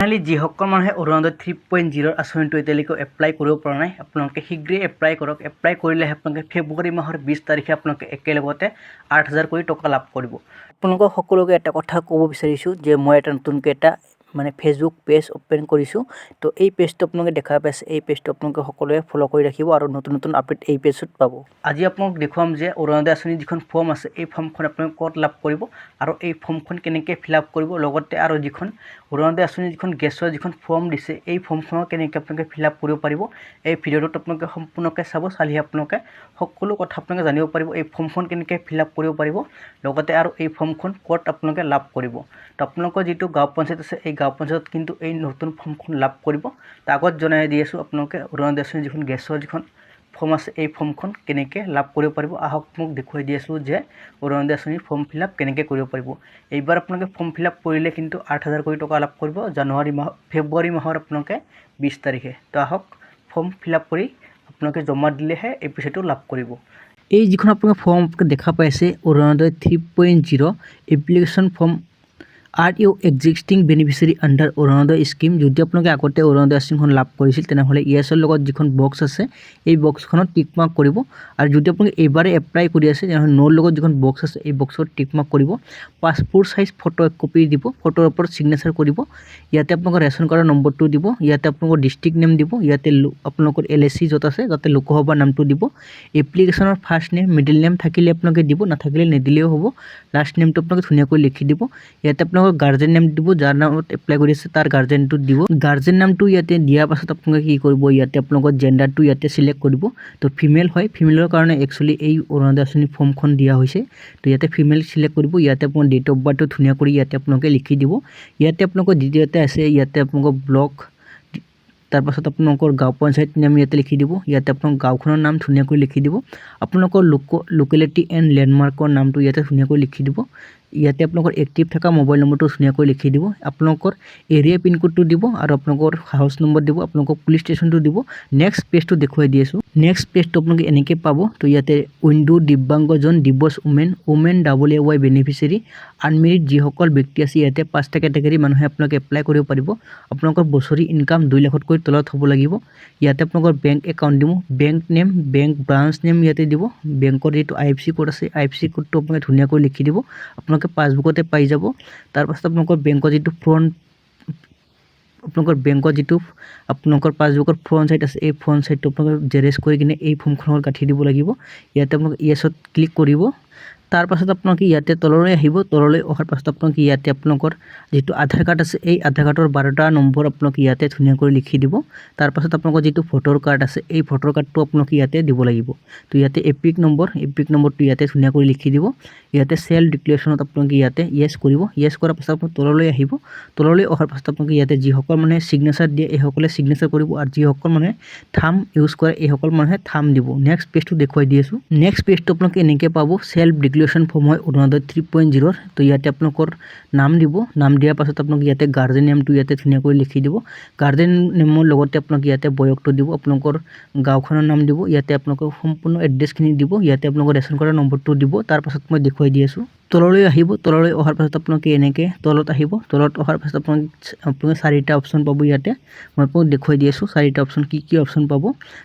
Finally যিসকল মানুহে অৰুণোদয় 3.0 আঁচনিটো এতিয়ালৈকে এপ্লাই কৰিব পৰা নাই আপোনালোকে শীঘ্ৰেই এপ্লাই কৰক। এপ্লাই কৰিলেহে আপোনালোকে ফেব্ৰুৱাৰী মাহৰ 20 তাৰিখে আপোনালোকে একেলগতে 8,000 কোটি টকা লাভ কৰিব। আপোনালোকক সকলোকে এটা কথা ক'ব বিচাৰিছোঁ যে মই এটা নতুনকৈ এটা ফেচবুক পেজ ওপেন কৰিছোঁ। তো এই পেজটো আপোনালোকে দেখা পাইছে, এই পেজটো আপোনালোকে সকলোৱে ফ'ল' কৰি ৰাখিব আৰু নতুন নতুন আপডেট এই পেজত পাব। আজি আপোনালোক দেখুৱাম যে অৰুণোদয় আঁচনিৰ যিখন ফৰ্ম আছে এই ফৰ্মখন আপোনালোকে ক'ত লাভ কৰিব আৰু এই ফৰ্মখন কেনেকৈ ফিল আপ কৰিব, লগতে আৰু যিখন অৰুণোদয় আঁচনিৰ যিখন গেছৰ যিখন ফৰ্ম দিছে এই ফৰ্মখনৰ কেনেকৈ আপোনালোকে ফিল আপ কৰিব পাৰিব। এই ভিডিঅ'টোত আপোনালোকে সম্পূৰ্ণকৈ চাব, চালেহে আপোনালোকে সকলো কথা আপোনালোকে জানিব পাৰিব এই ফৰ্মখন কেনেকৈ ফিল আপ কৰিব পাৰিব, লগতে আৰু এই ফৰ্মখন ক'ত আপোনালোকে লাভ কৰিব। তো আপোনালোকৰ যিটো গাঁও পঞ্চায়ত আছে এই গাঁও পঞ্চায়ত কিন্তু এই নতুন ফৰ্মখন লাভ কৰিব। তাৰ আগত জনাই দি আছোঁ আপোনালোকে অৰুণোদয় আঁচনিৰ যিখন গেছৰ যিখন ফৰ্ম আছে এই ফৰ্মখন কেনেকৈ লাভ কৰিব পাৰিব। আহক মোক দেখুৱাই দি আছোঁ যে অৰুণোদয় আঁচনিৰ ফৰ্ম ফিল আপ কেনেকৈ কৰিব পাৰিব। এইবাৰ আপোনালোকে ফৰ্ম ফিল আপ কৰিলে কিন্তু 8,000 কোটি টকা লাভ কৰিব ফেব্ৰুৱাৰী মাহৰ আপোনালোকে 20 তাৰিখে। তো আহক ফৰ্ম ফিল আপ কৰি আপোনালোকে জমা দিলেহে এই পইচাটো লাভ কৰিব। এই যিখন আপোনালোকে ফৰ্ম দেখা পাইছে Orunodoi 3.0 application form are you existing beneficiary under Orunodoi scheme. যদি আপোনালোকে আগতে অৰুণোদয় আঁচনিখন লাভ কৰিছিল তেনেহ'লে ইয়েছৰ লগত যিখন বক্স আছে এই বক্সখনত টিক মাৰ্ক কৰিব, আৰু যদি আপোনালোকে এইবাৰে এপ্লাই কৰি আছে তেনেহ'লে নোৰ লগত যিখন বক্স আছে এই বক্সত টিক মাৰ্ক কৰিব। পাছপোৰ্ট চাইজ ফটো এক কপি দিব, ফটোৰ ওপৰত ছিগনেচাৰ কৰিব। ইয়াতে আপোনালোকৰ ৰেচন কাৰ্ডৰ নম্বৰটো দিব, ইয়াতে আপোনালোকৰ ডিষ্ট্ৰিক্ট নেম দিব, ইয়াতে আপোনালোকৰ LAC য'ত আছে তাতে লোকসভাৰ নামটো দিব। এপ্লিকেশ্যনৰ ফাৰ্ষ্ট নেম মিডিল নেম থাকিলে আপোনালোকে দিব, নাথাকিলে নিদিলেও হ'ব। লাষ্ট নেমটো আপোনালোকে ধুনীয়াকৈ লিখি দিব। ইয়াতে আপোনালোকৰ গাৰ্জেন নেম দিব, যাৰ নামত এপ্লাই কৰি আছে তাৰ গাৰ্জেনটো দিব। গাৰ্জেন নামটো ইয়াতে দিয়াৰ পাছত আপোনালোকে কি কৰিব, ইয়াতে আপোনালোকৰ জেণ্ডাৰটো ইয়াতে চিলেক্ট কৰিব। তো ফিমেল হয়, ফিমেলৰ কাৰণে একচুৱেলি এই অৰুণোদয় আঁচনি ফৰ্মখন দিয়া হৈছে। তো ইয়াতে ফিমেল চিলেক্ট কৰিব। ইয়াতে আপোনাৰ ডেট অফ বাৰ্থটো ধুনীয়া কৰি ইয়াতে আপোনালোকে লিখি দিব। ইয়াতে আপোনালোকৰ দ্বিতীয়তে আছে ইয়াতে আপোনালোকৰ ব্লক, তাৰপাছত আপোনালোকৰ গাঁও পঞ্চায়ত নাম ইয়াতে লিখি দিব। ইয়াতে আপোনালোকৰ গাঁওখনৰ নাম ধুনীয়াকৈ লিখি দিব। আপোনালোকৰ লোকেলিটি এণ্ড লেণ্ডমাৰ্কৰ নামটো ইয়াতে ধুনীয়াকৈ লিখি দিব। ইয়াতে আপোনালোকৰ এক্টিভ থকা মোবাইল নম্বৰটো ধুনীয়াকৈ লিখি দিব। আপোনালোকৰ এৰিয়া পিনক'ডটো দিব আৰু আপোনালোকৰ হাউচ নম্বৰ দিব, আপোনালোকৰ পুলিচ ষ্টেচনটো দিব। নেক্সট পেজটো দেখুৱাই দি আছোঁ। নেক্সট পেজটো আপোনালোকে এনেকৈ পাব। তো ইয়াতে উইণ্ডো দিব্যাংগজন, দিৱস উমেন AAY বেনিফিচিয়াৰী, আনমেৰিড যিসকল ব্যক্তি আছে ইয়াতে 5টা কেটেগৰী মানুহে আপোনালোকে এপ্লাই কৰিব পাৰিব। আপোনালোকৰ বছৰি ইনকাম 2 লাখতকৈ তলত হ'ব লাগিব। ইয়াতে আপোনালোকৰ বেংক একাউণ্ট দিব, bank name, bank branch name ইয়াতে দিব। বেংকৰ যিটো IFSC কোড আছে IFSC কোডটো আপোনালোকে ধুনীয়াকৈ লিখি দিব। আপোনালোকে পাছবুকতে পাই যাব। তাৰপাছত আপোনালোকৰ বেংকৰ যিটো আপোনালোকৰ পাছবুকৰ ফ্ৰণ্ট চাইড আছে এই ফ্ৰণ্ট চাইডটো আপোনালোকে জেৰেক্স কৰি কিনে এই ফৰ্মখনত গাঁঠি দিব লাগিব। ইয়াতে আপোনালোকে ইয়েছত ক্লিক কৰিব। তাৰপাছত আপোনালোকে ইয়াতে তললৈ আহিব। তললৈ অহাৰ পাছত আপোনালোকে ইয়াতে আপোনালোকৰ যিটো আধাৰ কাৰ্ড আছে এই আধাৰ কাৰ্ডৰ 12টা নম্বৰ আপোনালোকে ইয়াতে ধুনীয়াকৈ লিখি দিব। তাৰপাছত আপোনালোকৰ যিটো ভোটৰ কাৰ্ড আছে এই ভোটৰ কাৰ্ডটো আপোনালোকে ইয়াতে দিব লাগিব। তো ইয়াতে এপিক নম্বৰটো ইয়াতে ধুনীয়াকৈ লিখি দিব। ইয়াতে চেল্ফ ডিক্লেৰেশ্যনত আপোনালোকে ইয়াতে য়েছ কৰিব। য়েছ কৰাৰ পাছত আপোনালোকে তললৈ আহিব। তললৈ অহাৰ পাছত আপোনালোকে ইয়াতে যিসকল মানুহে ছিগনেচাৰ দিয়ে এইসকলে ছিগনেচাৰ কৰিব, আৰু যিসকল মানুহে থাম ইউজ কৰে এইসকল মানুহে থাম দিব। নেক্সট পেজটো দেখুৱাই দি আছোঁ। নেক্সট পেজটো আপোনালোকে এনেকৈ পাব। চেল্ফ ডিক্লেৰেশ্যন ফৰ্ম হয় অৰুণোদয় 3.0। তো ইয়াতে আপোনালোকৰ নাম দিব। নাম দিয়াৰ পাছত আপোনালোকে ইয়াতে গাৰ্জেন নেমটো ইয়াতে ধুনীয়াকৈ লিখি দিব। গাৰ্জেন নেমৰ লগতে আপোনালোকে ইয়াতে বয়সটো দিব, আপোনালোকৰ গাঁওখনৰ নাম দিব, ইয়াতে আপোনালোকৰ সম্পূৰ্ণ এড্ৰেছখিনি দিব, ইয়াতে আপোনালোকৰ ৰেচন কাৰ্ডৰ নম্বৰটো দিব। তাৰপাছত মই দেখুৱাই দি আছোঁ। তললৈ আহিব। তললৈ অহাৰ পাছত আপোনালোকে এনেকৈ তলত আহিব। তলত অহাৰ পাছত আপোনালোকে 4টা অপশ্যন পাব। ইয়াতে মই আপোনালোক দেখুৱাই দি আছোঁ 4টা অপশ্যন কি অপশ্যন পাব।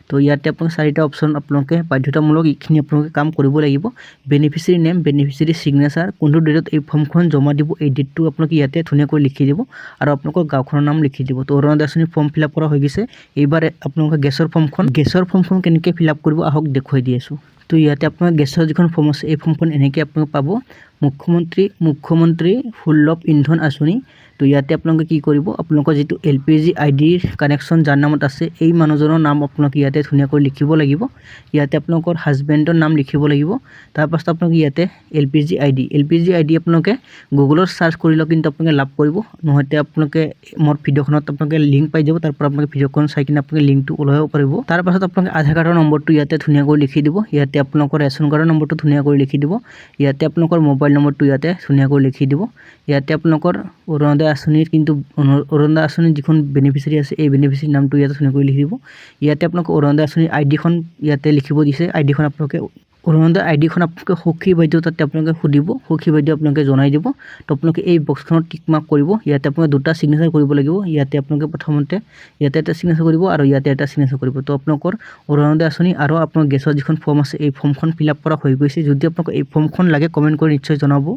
তো ইয়াতে আপোনালোকে 4টা অপশ্যন আপোনালোকে বাধ্যতামূলক এইখিনি আপোনালোকে কাম কৰিব লাগিব। বেনিফিচিয়াৰী নেম, বেনিফিচিয়াৰী ছিগনেচাৰ, কোনটো ডেটত এই ফৰ্মখন জমা দিব এই ডেটটো আপোনালোকে ইয়াতে ধুনীয়াকৈ লিখি দিব, আৰু আপোনালোকৰ গাঁওখনৰ নাম লিখি দিব। তো অৰুণোদয় আঁচনি ফৰ্ম ফিল আপ কৰা হৈ গৈছে। এইবাৰ আপোনালোকে গেছৰ ফৰ্মখন কেনেকৈ ফিল আপ কৰিব আহক দেখুৱাই দি আছোঁ। তো ইয়াতে আপোনাৰ গেছৰ যিখন ফৰ্ম আছে এই ফৰ্মখন এনেকৈ আপোনালোকে পাব। মুখ্যমন্ত্ৰী সুলভ ইন্ধন আঁচনি। তো ইয়াতে আপোনালোকে কি কৰিব, আপোনালোকৰ যিটো LPG IDৰ কানেকশ্যন যাৰ নামত আছে এই মানুহজনৰ নাম আপোনালোকে ইয়াতে ধুনীয়াকৈ লিখিব লাগিব। ইয়াতে আপোনালোকৰ হাজবেণ্ডৰ নাম লিখিব লাগিব। তাৰপাছত আপোনালোকে ইয়াতে LPG ID আপোনালোকে গুগলত চাৰ্চ কৰিলেও কিন্তু আপোনালোকে লাভ কৰিব, নহয়তে আপোনালোকে মোৰ ভিডিঅ'খনত আপোনালোকে লিংক পাই যাব, তাৰ পৰা আপোনালোকে ভিডিঅ'খন চাই কিনে আপোনালোকে লিংকটো ওলাব পাৰিব। তাৰপাছত আপোনালোকে আধাৰ কাৰ্ডৰ নম্বৰটো ইয়াতে ধুনীয়াকৈ লিখি দিব। ইয়াতে আপোনালোকৰ ৰেচন কাৰ্ডৰ নম্বৰটো ধুনীয়াকৈ লিখি দিব। ইয়াতে আপোনালোকৰ মোবাইল নম্বৰটো ইয়াতে ধুনীয়াকৈ লিখি দিব। ইয়াতে আপোনালোকৰ অৰুণোদয় আঁচনিৰ যিখন বেনিফিচিয়াৰী আছে এই বেনিফিচিয়াৰী নামটো ইয়াতে ধুনীয়াকৈ লিখি দিব। ইয়াতে আপোনালোকৰ অৰুণোদয় আঁচনিৰ ID খন ইয়াতে লিখিব দিছে। ID খন আপোনালোকে অৰুণোদয় আইডিখন আপোনালোকে সখী বাইদেউ তাতে আপোনালোকে সুধিব, সখী বাইদেউ আপোনালোকে জনাই দিব। তো আপোনালোকে এই বক্সখনত টিক মাৰ্ক কৰিব। ইয়াতে আপোনালোকে দুটা চিগনেচাৰ কৰিব লাগিব। ইয়াতে আপোনালোকে প্ৰথমতে ইয়াতে এটা চিগনেচাৰ কৰিব আৰু ইয়াতে এটা চিগনেচাৰ কৰিব। তো আপোনালোকৰ অৰুণোদয় আঁচনি আৰু আপোনাৰ গেছৰ যিখন ফৰ্ম আছে এই ফৰ্মখন ফিল আপ কৰা হৈ গৈছে। যদি আপোনালোকে এই ফৰ্মখন লাগে কমেণ্ট কৰি নিশ্চয় জনাব।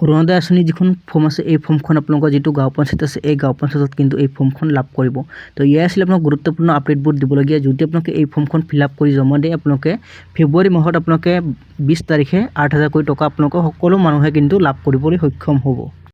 অৰুণোদয় আঁচনি যিখন ফৰ্ম আছে এই ফৰ্মখন আপোনালোকৰ যিটো গাঁও পঞ্চায়ত আছে এই গাঁও পঞ্চায়তত কিন্তু এই ফৰ্মখন লাভ কৰিব। তো ইয়াৰ আছিলে আপোনাক গুৰুত্বপূৰ্ণ আপডেটবোৰ দিবলগীয়া। যদি আপোনালোকে এই ফৰ্মখন ফিল আপ কৰি জমা দিয়ে আপোনালোকে ফেব্ৰুৱাৰী মাহত আপোনালোকে 20 তাৰিখে 8,000 কোটি টকা আপোনালোকৰ সকলো মানুহে কিন্তু লাভ কৰিবলৈ সক্ষম হ'ব।